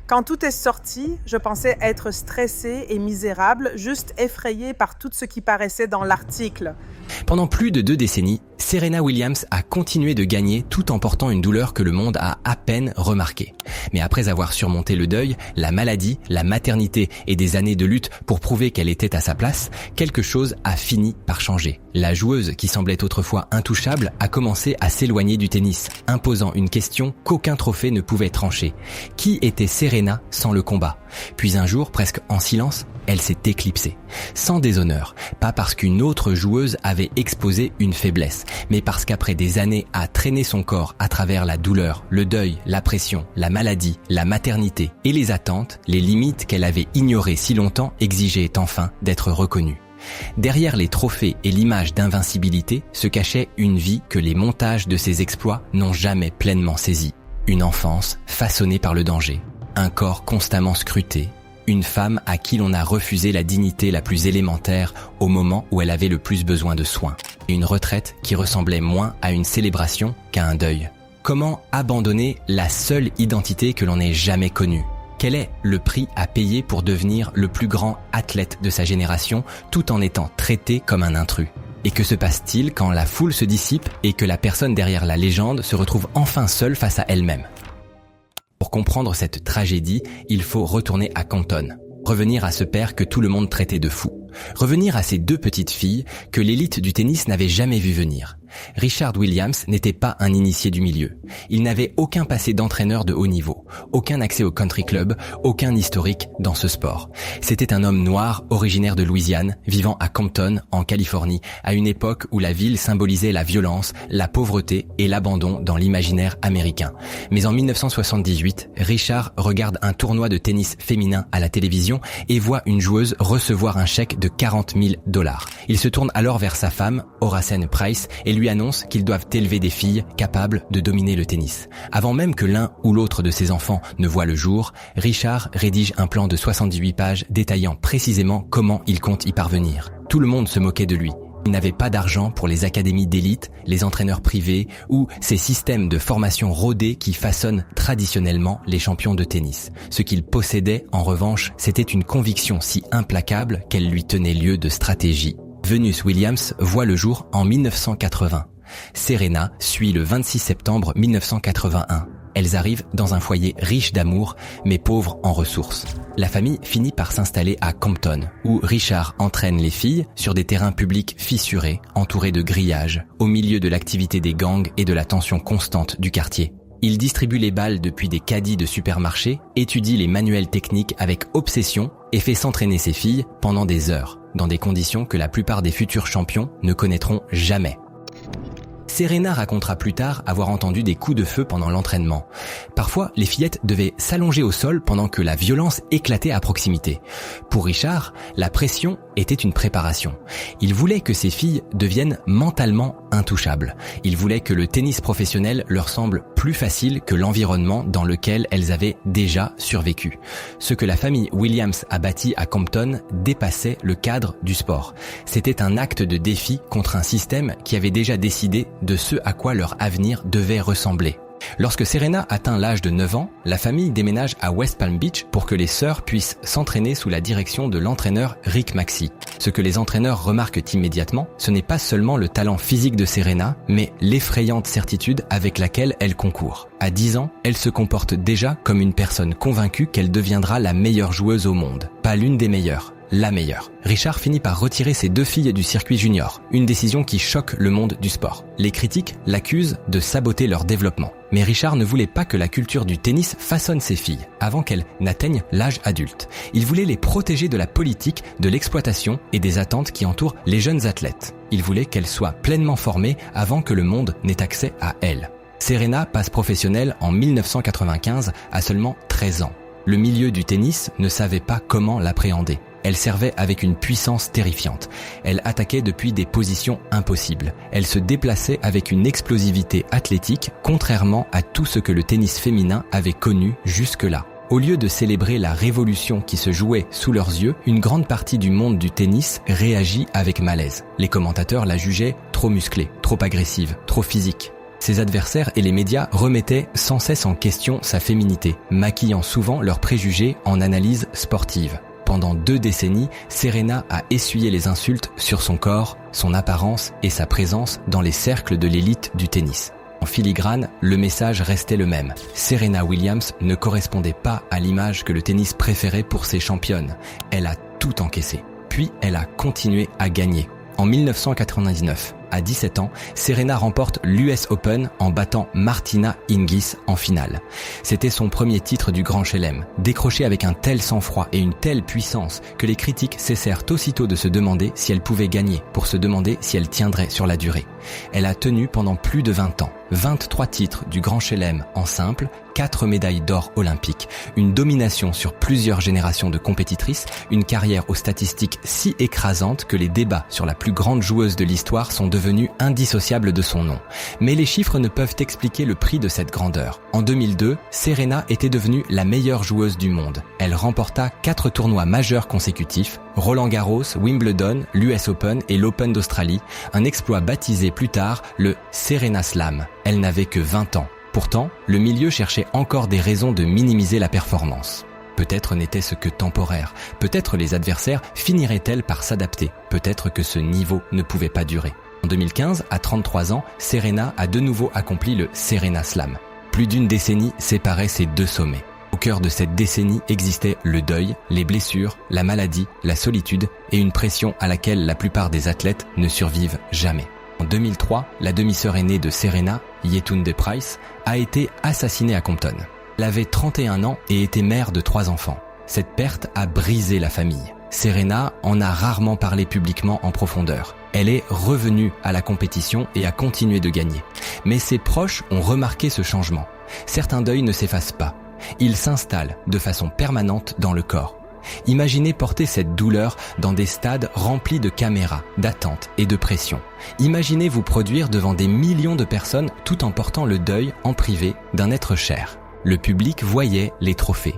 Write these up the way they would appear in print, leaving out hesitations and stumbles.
Quand tout est sorti, je pensais être stressée et misérable, juste effrayée par tout ce qui paraissait dans l'article. Pendant plus de 2 décennies, Serena Williams a continué de gagner tout en portant une douleur que le monde a à peine remarquée. Mais après avoir surmonté le deuil, la maladie, la maternité et des années de lutte pour prouver qu'elle était à sa place, quelque chose a fini par changer. La joueuse, qui semblait autrefois intouchable, a commencé à s'éloigner du tennis, imposant une question qu'aucun trophée ne pouvait trancher. Qui était Serena sans le combat ? Puis un jour, presque en silence, elle s'est éclipsée. Sans déshonneur, pas parce qu'une autre joueuse avait exposé une faiblesse, mais parce qu'après des années à traîner son corps à travers la douleur, le deuil, la pression, la maladie, la maternité et les attentes, les limites qu'elle avait ignorées si longtemps exigeaient enfin d'être reconnue. Derrière les trophées et l'image d'invincibilité se cachait une vie que les montages de ses exploits n'ont jamais pleinement saisie. Une enfance façonnée par le danger, un corps constamment scruté, une femme à qui l'on a refusé la dignité la plus élémentaire au moment où elle avait le plus besoin de soins. Une retraite qui ressemblait moins à une célébration qu'à un deuil. Comment abandonner la seule identité que l'on ait jamais connue ? Quel est le prix à payer pour devenir le plus grand athlète de sa génération tout en étant traité comme un intrus ? Et que se passe-t-il quand la foule se dissipe et que la personne derrière la légende se retrouve enfin seule face à elle-même ? Pour comprendre cette tragédie, il faut retourner à Compton. Revenir à ce père que tout le monde traitait de fou. Revenir à ces 2 petites filles que l'élite du tennis n'avait jamais vu venir. Richard Williams n'était pas un initié du milieu. Il n'avait aucun passé d'entraîneur de haut niveau, aucun accès au country club, aucun historique dans ce sport. C'était un homme noir originaire de Louisiane, vivant à Compton, en Californie, à une époque où la ville symbolisait la violence, la pauvreté et l'abandon dans l'imaginaire américain. Mais en 1978, Richard regarde un tournoi de tennis féminin à la télévision et voit une joueuse recevoir un chèque de $40 000. Il se tourne alors vers sa femme, Horace Price, et lui annonce qu'ils doivent élever des filles capables de dominer le tennis. Avant même que l'un ou l'autre de ses enfants ne voit le jour, Richard rédige un plan de 78 pages détaillant précisément comment il compte y parvenir. Tout le monde se moquait de lui. Il n'avait pas d'argent pour les académies d'élite, les entraîneurs privés ou ces systèmes de formation rodés qui façonnent traditionnellement les champions de tennis. Ce qu'il possédait, en revanche, c'était une conviction si implacable qu'elle lui tenait lieu de stratégie. Venus Williams voit le jour en 1980. Serena suit le 26 septembre 1981. Elles arrivent dans un foyer riche d'amour, mais pauvre en ressources. La famille finit par s'installer à Compton, où Richard entraîne les filles sur des terrains publics fissurés, entourés de grillages, au milieu de l'activité des gangs et de la tension constante du quartier. Il distribue les balles depuis des caddies de supermarché, étudie les manuels techniques avec obsession et fait s'entraîner ses filles pendant des heures, dans des conditions que la plupart des futurs champions ne connaîtront jamais. Serena racontera plus tard avoir entendu des coups de feu pendant l'entraînement. Parfois, les fillettes devaient s'allonger au sol pendant que la violence éclatait à proximité. Pour Richard, la pression était une préparation. Il voulait que ses filles deviennent mentalement intouchables. Il voulait que le tennis professionnel leur semble plus facile que l'environnement dans lequel elles avaient déjà survécu. Ce que la famille Williams a bâti à Compton dépassait le cadre du sport. C'était un acte de défi contre un système qui avait déjà décidé de ce à quoi leur avenir devait ressembler. Lorsque Serena atteint l'âge de 9 ans, la famille déménage à West Palm Beach pour que les sœurs puissent s'entraîner sous la direction de l'entraîneur Rick Maxey. Ce que les entraîneurs remarquent immédiatement, ce n'est pas seulement le talent physique de Serena, mais l'effrayante certitude avec laquelle elle concourt. À 10 ans, elle se comporte déjà comme une personne convaincue qu'elle deviendra la meilleure joueuse au monde. Pas l'une des meilleures, la meilleure. Richard finit par retirer ses 2 filles du circuit junior, une décision qui choque le monde du sport. Les critiques l'accusent de saboter leur développement. Mais Richard ne voulait pas que la culture du tennis façonne ses filles avant qu'elles n'atteignent l'âge adulte. Il voulait les protéger de la politique, de l'exploitation et des attentes qui entourent les jeunes athlètes. Il voulait qu'elles soient pleinement formées avant que le monde n'ait accès à elles. Serena passe professionnelle en 1995 à seulement 13 ans. Le milieu du tennis ne savait pas comment l'appréhender. Elle servait avec une puissance terrifiante. Elle attaquait depuis des positions impossibles. Elle se déplaçait avec une explosivité athlétique, contrairement à tout ce que le tennis féminin avait connu jusque-là. Au lieu de célébrer la révolution qui se jouait sous leurs yeux, une grande partie du monde du tennis réagit avec malaise. Les commentateurs la jugeaient trop musclée, trop agressive, trop physique. Ses adversaires et les médias remettaient sans cesse en question sa féminité, maquillant souvent leurs préjugés en analyse sportive. Pendant 2 décennies, Serena a essuyé les insultes sur son corps, son apparence et sa présence dans les cercles de l'élite du tennis. En filigrane, le message restait le même. Serena Williams ne correspondait pas à l'image que le tennis préférait pour ses championnes. Elle a tout encaissé. Puis elle a continué à gagner. En 1999, à 17 ans, Serena remporte l'US Open en battant Martina Hingis en finale. C'était son premier titre du Grand Chelem, décroché avec un tel sang-froid et une telle puissance que les critiques cessèrent aussitôt de se demander si elle pouvait gagner, pour se demander si elle tiendrait sur la durée. Elle a tenu pendant plus de 20 ans, 23 titres du Grand Chelem en simple, 4 médailles d'or olympiques, une domination sur plusieurs générations de compétitrices, une carrière aux statistiques si écrasantes que les débats sur la plus grande joueuse de l'histoire sont devenus indissociables de son nom. Mais les chiffres ne peuvent expliquer le prix de cette grandeur. En 2002, Serena était devenue la meilleure joueuse du monde. Elle remporta 4 tournois majeurs consécutifs, Roland-Garros, Wimbledon, l'US Open et l'Open d'Australie, un exploit baptisé plus tard le Serena Slam. Elle n'avait que 20 ans. Pourtant, le milieu cherchait encore des raisons de minimiser la performance. Peut-être n'était-ce que temporaire, peut-être les adversaires finiraient-elles par s'adapter, peut-être que ce niveau ne pouvait pas durer. En 2015, à 33 ans, Serena a de nouveau accompli le Serena Slam. Plus d'une décennie séparait ces 2 sommets. Au cœur de cette décennie existait le deuil, les blessures, la maladie, la solitude et une pression à laquelle la plupart des athlètes ne survivent jamais. En 2003, la demi-sœur aînée de Serena, Yetunde Price, a été assassinée à Compton. Elle avait 31 ans et était mère de 3 enfants. Cette perte a brisé la famille. Serena en a rarement parlé publiquement en profondeur. Elle est revenue à la compétition et a continué de gagner. Mais ses proches ont remarqué ce changement. Certains deuils ne s'effacent pas. Ils s'installent de façon permanente dans le corps. Imaginez porter cette douleur dans des stades remplis de caméras, d'attentes et de pression. Imaginez vous produire devant des millions de personnes tout en portant le deuil en privé d'un être cher. Le public voyait les trophées.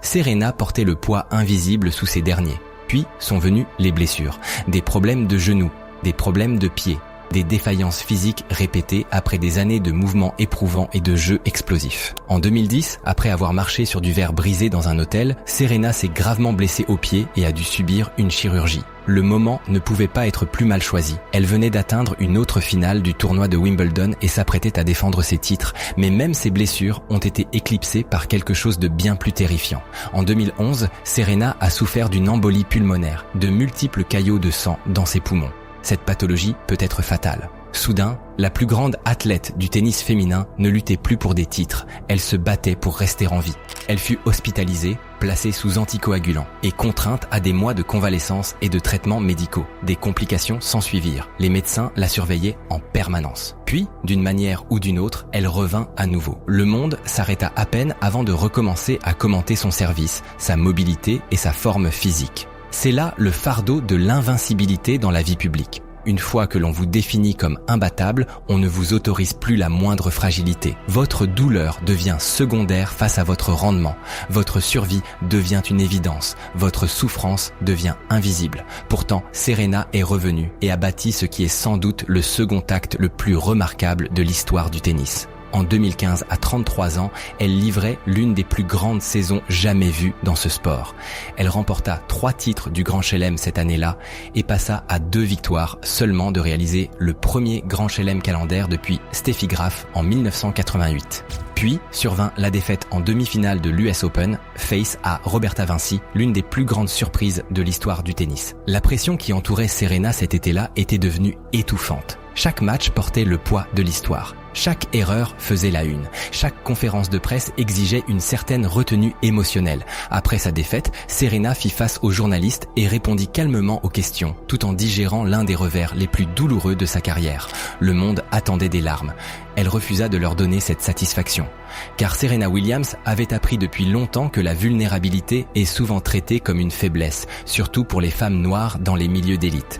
Serena portait le poids invisible sous ces derniers. Puis sont venues les blessures, des problèmes de genoux, des problèmes de pieds, des défaillances physiques répétées après des années de mouvements éprouvants et de jeux explosifs. En 2010, après avoir marché sur du verre brisé dans un hôtel, Serena s'est gravement blessée au pied et a dû subir une chirurgie. Le moment ne pouvait pas être plus mal choisi. Elle venait d'atteindre une autre finale du tournoi de Wimbledon et s'apprêtait à défendre ses titres, mais même ses blessures ont été éclipsées par quelque chose de bien plus terrifiant. En 2011, Serena a souffert d'une embolie pulmonaire, de multiples caillots de sang dans ses poumons. Cette pathologie peut être fatale. Soudain, la plus grande athlète du tennis féminin ne luttait plus pour des titres, elle se battait pour rester en vie. Elle fut hospitalisée, placée sous anticoagulants et contrainte à des mois de convalescence et de traitements médicaux. Des complications s'ensuivirent. Les médecins la surveillaient en permanence. Puis, d'une manière ou d'une autre, elle revint à nouveau. Le monde s'arrêta à peine avant de recommencer à commenter son service, sa mobilité et sa forme physique. C'est là le fardeau de l'invincibilité dans la vie publique. Une fois que l'on vous définit comme imbattable, on ne vous autorise plus la moindre fragilité. Votre douleur devient secondaire face à votre rendement. Votre survie devient une évidence. Votre souffrance devient invisible. Pourtant, Serena est revenue et a bâti ce qui est sans doute le second acte le plus remarquable de l'histoire du tennis. En 2015, à 33 ans, elle livrait l'une des plus grandes saisons jamais vues dans ce sport. Elle remporta 3 titres du Grand Chelem cette année-là et passa à 2 victoires seulement de réaliser le premier Grand Chelem calendaire depuis Steffi Graf en 1988. Puis survint la défaite en demi-finale de l'US Open face à Roberta Vinci, l'une des plus grandes surprises de l'histoire du tennis. La pression qui entourait Serena cet été-là était devenue étouffante. Chaque match portait le poids de l'histoire. Chaque erreur faisait la une. Chaque conférence de presse exigeait une certaine retenue émotionnelle. Après sa défaite, Serena fit face aux journalistes et répondit calmement aux questions, tout en digérant l'un des revers les plus douloureux de sa carrière. Le monde attendait des larmes. Elle refusa de leur donner cette satisfaction. Car Serena Williams avait appris depuis longtemps que la vulnérabilité est souvent traitée comme une faiblesse, surtout pour les femmes noires dans les milieux d'élite.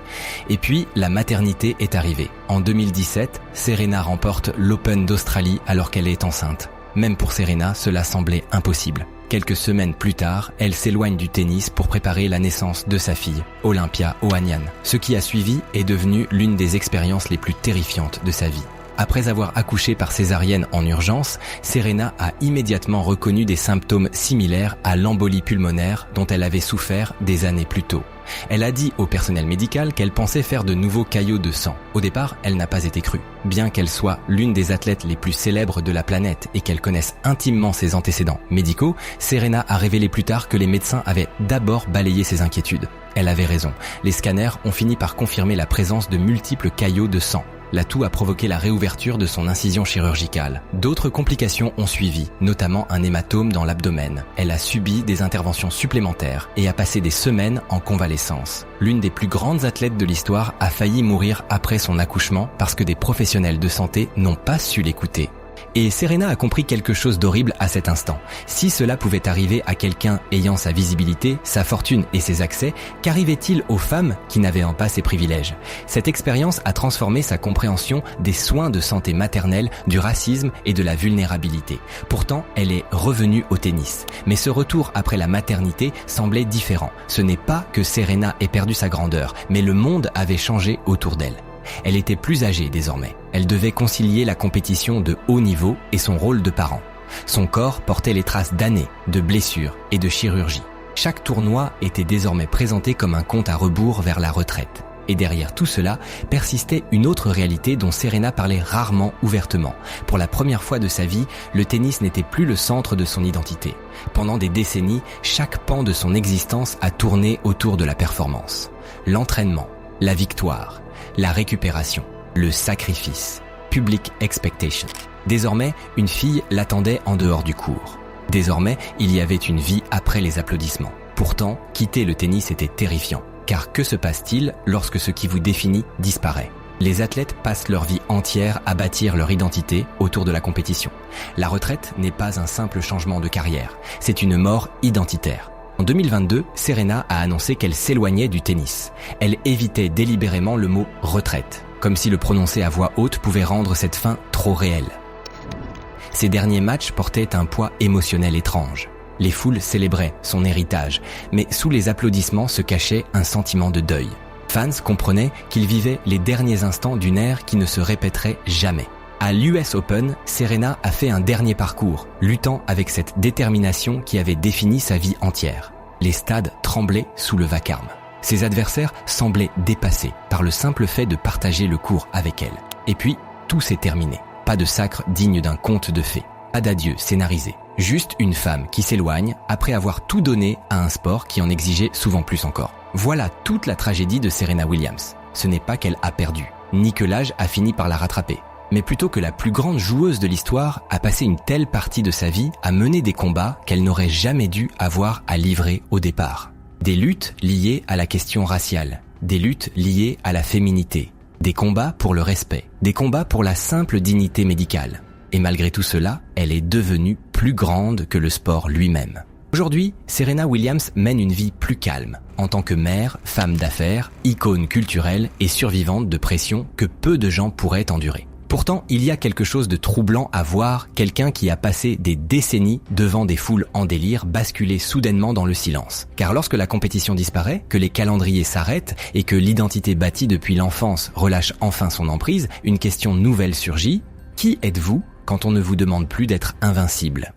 Et puis, la maternité est arrivée. En 2017, Serena remporte l'Open d'Australie alors qu'elle est enceinte. Même pour Serena, cela semblait impossible. Quelques semaines plus tard, elle s'éloigne du tennis pour préparer la naissance de sa fille, Olympia Ohanian. Ce qui a suivi est devenu l'une des expériences les plus terrifiantes de sa vie. Après avoir accouché par césarienne en urgence, Serena a immédiatement reconnu des symptômes similaires à l'embolie pulmonaire dont elle avait souffert des années plus tôt. Elle a dit au personnel médical qu'elle pensait faire de nouveaux caillots de sang. Au départ, elle n'a pas été crue. Bien qu'elle soit l'une des athlètes les plus célèbres de la planète et qu'elle connaisse intimement ses antécédents médicaux, Serena a révélé plus tard que les médecins avaient d'abord balayé ses inquiétudes. Elle avait raison. Les scanners ont fini par confirmer la présence de multiples caillots de sang. L'atout a provoqué la réouverture de son incision chirurgicale. D'autres complications ont suivi, notamment un hématome dans l'abdomen. Elle a subi des interventions supplémentaires et a passé des semaines en convalescence. L'une des plus grandes athlètes de l'histoire a failli mourir après son accouchement parce que des professionnels de santé n'ont pas su l'écouter. Et Serena a compris quelque chose d'horrible à cet instant. Si cela pouvait arriver à quelqu'un ayant sa visibilité, sa fortune et ses accès, qu'arrivait-il aux femmes qui n'avaient pas ces privilèges ? Cette expérience a transformé sa compréhension des soins de santé maternelle, du racisme et de la vulnérabilité. Pourtant, elle est revenue au tennis. Mais ce retour après la maternité semblait différent. Ce n'est pas que Serena ait perdu sa grandeur, mais le monde avait changé autour d'elle. Elle était plus âgée désormais. Elle devait concilier la compétition de haut niveau et son rôle de parent. Son corps portait les traces d'années, de blessures et de chirurgie. Chaque tournoi était désormais présenté comme un compte à rebours vers la retraite. Et derrière tout cela persistait une autre réalité dont Serena parlait rarement ouvertement. Pour la première fois de sa vie, le tennis n'était plus le centre de son identité. Pendant des décennies, chaque pan de son existence a tourné autour de la performance. L'entraînement, la victoire, la récupération, le sacrifice, public expectation. Désormais, une fille l'attendait en dehors du court. Désormais, il y avait une vie après les applaudissements. Pourtant, quitter le tennis était terrifiant. Car que se passe-t-il lorsque ce qui vous définit disparaît ? Les athlètes passent leur vie entière à bâtir leur identité autour de la compétition. La retraite n'est pas un simple changement de carrière, c'est une mort identitaire. En 2022, Serena a annoncé qu'elle s'éloignait du tennis. Elle évitait délibérément le mot « retraite », comme si le prononcer à voix haute pouvait rendre cette fin trop réelle. Ses derniers matchs portaient un poids émotionnel étrange. Les foules célébraient son héritage, mais sous les applaudissements se cachait un sentiment de deuil. Fans comprenaient qu'il vivait les derniers instants d'une ère qui ne se répéterait jamais. À l'US Open, Serena a fait un dernier parcours, luttant avec cette détermination qui avait défini sa vie entière. Les stades tremblaient sous le vacarme. Ses adversaires semblaient dépassés par le simple fait de partager le court avec elle. Et puis, tout s'est terminé. Pas de sacre digne d'un conte de fées. Pas d'adieu scénarisé. Juste une femme qui s'éloigne après avoir tout donné à un sport qui en exigeait souvent plus encore. Voilà toute la tragédie de Serena Williams. Ce n'est pas qu'elle a perdu, ni que l'âge a fini par la rattraper, mais plutôt que la plus grande joueuse de l'histoire a passé une telle partie de sa vie à mener des combats qu'elle n'aurait jamais dû avoir à livrer au départ. Des luttes liées à la question raciale, des luttes liées à la féminité, des combats pour le respect, des combats pour la simple dignité médicale. Et malgré tout cela, elle est devenue plus grande que le sport lui-même. Aujourd'hui, Serena Williams mène une vie plus calme, en tant que mère, femme d'affaires, icône culturelle et survivante de pression que peu de gens pourraient endurer. Pourtant, il y a quelque chose de troublant à voir quelqu'un qui a passé des décennies devant des foules en délire basculer soudainement dans le silence. Car lorsque la compétition disparaît, que les calendriers s'arrêtent et que l'identité bâtie depuis l'enfance relâche enfin son emprise, une question nouvelle surgit. Qui êtes-vous quand on ne vous demande plus d'être invincible ?